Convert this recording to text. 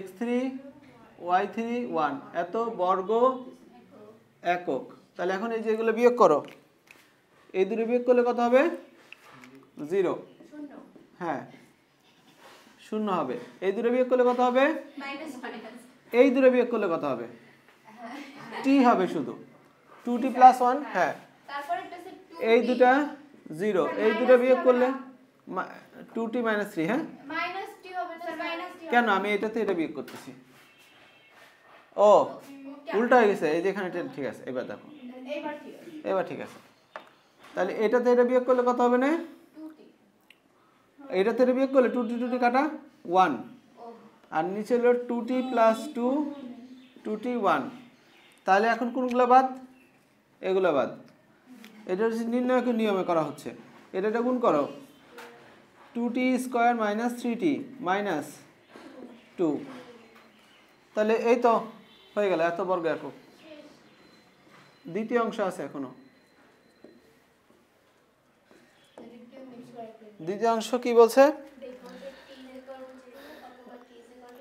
x3 y3 1 এত বর্গ একক। তাহলে এখন এই যে এগুলো বিয়োগ করো, এই দুটো বিয়োগ করলে কত হবে 0। হ্যাঁ 0 হবে। এই দুটো বিয়োগ করলে কত হবে এই দুটো বিয়োগ করলে কত হবে t হবে শুধু 2t + 1। হ্যাঁ এই দুটা 0, এই দুটো বিয়োগ করলে 2t - 3। হ্যাঁ কেন আমি এটাতে এটা বিয়োগ করতেছি, ও উল্টা হয়ে গেছে, এই যে এখানে ঠিক আছে। এবার দেখো এবার ঠিক আছে। তাহলে এটাতে এটা বিয়োগ করলে কত হবে না, এটাতে এটা বিয়োগ করলে 2t 2t কাটা 1, আর নিচে হলো 2t + 2 2t 1। তাহলে এখন কোনগুলো বাদ, এগুলো বাদ। এটা হচ্ছে নির্ণায়কের নিয়মে করা হচ্ছে। এটা গুণ করো 2t² - 3t - 2। তাহলে এই তো হয়ে গেল এত বর্গ একক। দ্বিতীয় অংশ আছে এখনো। দ্বিতীয় অংশ কি বলছে?